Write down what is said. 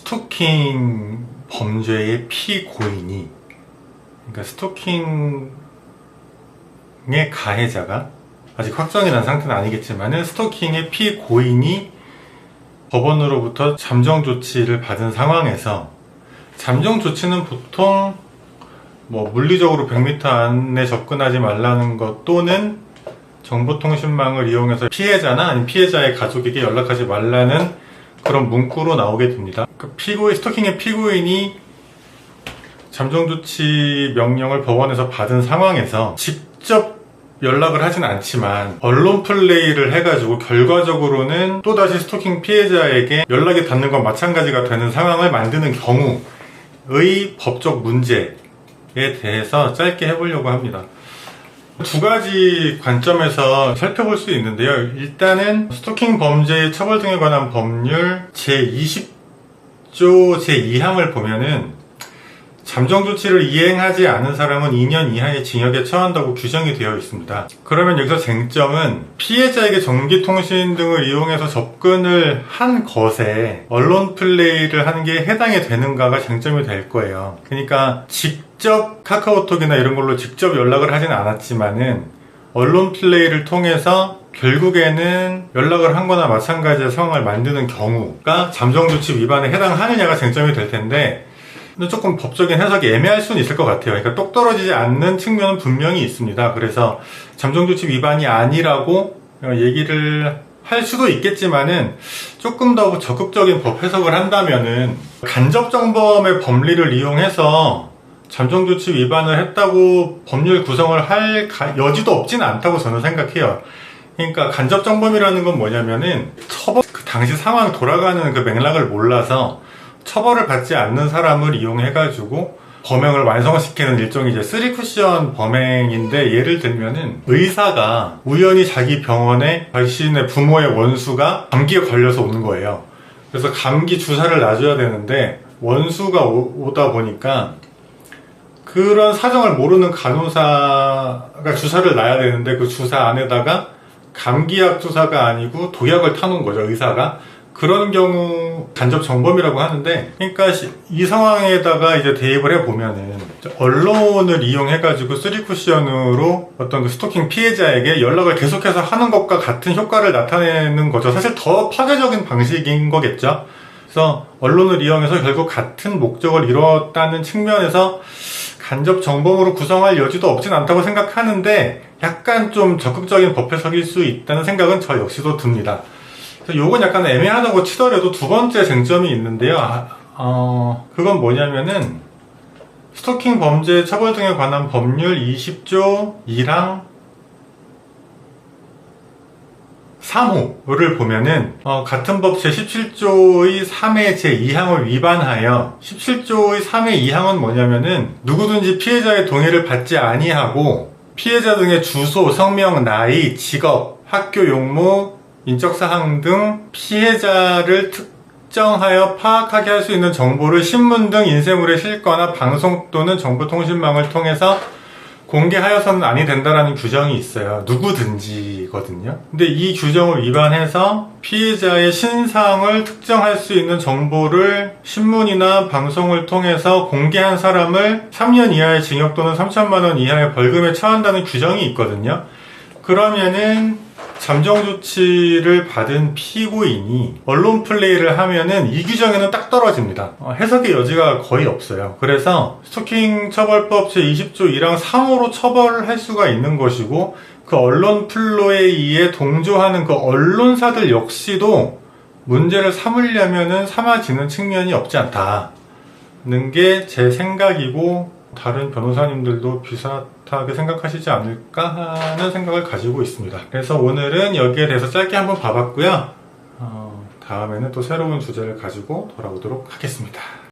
스토킹 범죄의 피고인이, 그러니까 스토킹의 가해자가, 아직 확정이 난 상태는 아니겠지만은 스토킹의 피고인이 법원으로부터 잠정 조치를 받은 상황에서, 잠정 조치는 보통 물리적으로 100m 안에 접근하지 말라는 것, 또는 정보통신망을 이용해서 피해자나 아니면 피해자의 가족에게 연락하지 말라는 그런 문구로 나오게 됩니다. 스토킹의 피고인이 잠정조치 명령을 법원에서 받은 상황에서 직접 연락을 하진 않지만 언론 플레이를 해가지고 결과적으로는 또다시 스토킹 피해자에게 연락이 닿는 건 마찬가지가 되는 상황을 만드는 경우의 법적 문제에 대해서 짧게 해보려고 합니다. 두 가지 관점에서 살펴볼 수 있는데요. 일단은 스토킹 범죄의 처벌 등에 관한 법률 제20조 제2항을 보면은 잠정 조치를 이행하지 않은 사람은 2년 이하의 징역에 처한다고 규정이 되어 있습니다. 그러면 여기서 쟁점은 피해자에게 전기통신 등을 이용해서 접근을 한 것에 언론 플레이를 하는 게 해당이 되는가가 쟁점이 될 거예요. 그러니까 직접 카카오톡이나 이런 걸로 직접 연락을 하진 않았지만은 언론 플레이를 통해서 결국에는 연락을 한 거나 마찬가지의 상황을 만드는 경우가 잠정조치 위반에 해당하느냐가 쟁점이 될 텐데, 근데 조금 법적인 해석이 애매할 수는 있을 것 같아요. 그러니까 똑 떨어지지 않는 측면은 분명히 있습니다. 그래서 잠정조치 위반이 아니라고 얘기를 할 수도 있겠지만은, 조금 더 적극적인 법 해석을 한다면은 간접정범의 법리를 이용해서 잠정조치 위반을 했다고 법률 구성을 할 여지도 없지는 않다고 저는 생각해요. 그러니까 간접정범이라는 건 뭐냐면은 그 당시 상황 돌아가는 그 맥락을 몰라서 처벌을 받지 않는 사람을 이용해가지고 범행을 완성시키는 일종의 이제 3쿠션 범행인데, 예를 들면은 의사가 우연히 자기 병원에 자신의 부모의 원수가 감기에 걸려서 오는 거예요. 그래서 감기 주사를 놔줘야 되는데 원수가 오다 보니까 그런 사정을 모르는 간호사가 주사를 놔야 되는데 그 주사 안에다가 감기약 주사가 아니고 독약을 타놓은 거죠, 의사가. 그런 경우 간접 정범이라고 하는데, 그러니까 이 상황에다가 이제 대입을 해보면은 언론을 이용해가지고 3쿠션으로 어떤 그 스토킹 피해자에게 연락을 계속해서 하는 것과 같은 효과를 나타내는 거죠. 사실 더 파괴적인 방식인 거겠죠. 그래서 언론을 이용해서 결국 같은 목적을 이뤘다는 측면에서 간접 정범으로 구성할 여지도 없진 않다고 생각하는데, 약간 좀 적극적인 법 해석일 수 있다는 생각은 저 역시도 듭니다. 요건 약간 애매하다고 치더라도 두 번째 쟁점이 있는데요. 그건 뭐냐면은 스토킹 범죄 처벌 등에 관한 법률 20조 1항 3호를 보면은 같은 법 제17조의 3회 제2항을 위반하여, 17조의 3회 2항은 뭐냐면은 누구든지 피해자의 동의를 받지 아니하고 피해자 등의 주소, 성명, 나이, 직업, 학교 용모, 인적사항 등 피해자를 특정하여 파악하게 할 수 있는 정보를 신문 등 인쇄물에 싣거나 방송 또는 정보통신망을 통해서 공개하여서는 아니 된다라는 규정이 있어요. 누구든지거든요. 근데 이 규정을 위반해서 피해자의 신상을 특정할 수 있는 정보를 신문이나 방송을 통해서 공개한 사람을 3년 이하의 징역 또는 3천만 원 이하의 벌금에 처한다는 규정이 있거든요. 그러면은 잠정조치를 받은 피고인이 언론 플레이를 하면은 이 규정에는 딱 떨어집니다. 해석의 여지가 거의 없어요. 그래서 스토킹 처벌법 제20조 1항 3호로 처벌을 할 수가 있는 것이고, 그 언론 플레이에 동조하는 그 언론사들 역시도 문제를 삼으려면은 삼아지는 측면이 없지 않다는 게 제 생각이고, 다른 변호사님들도 비슷하게 생각하시지 않을까 하는 생각을 가지고 있습니다. 그래서 오늘은 여기에 대해서 짧게 한번 봐봤고요. 다음에는 또 새로운 주제를 가지고 돌아오도록 하겠습니다.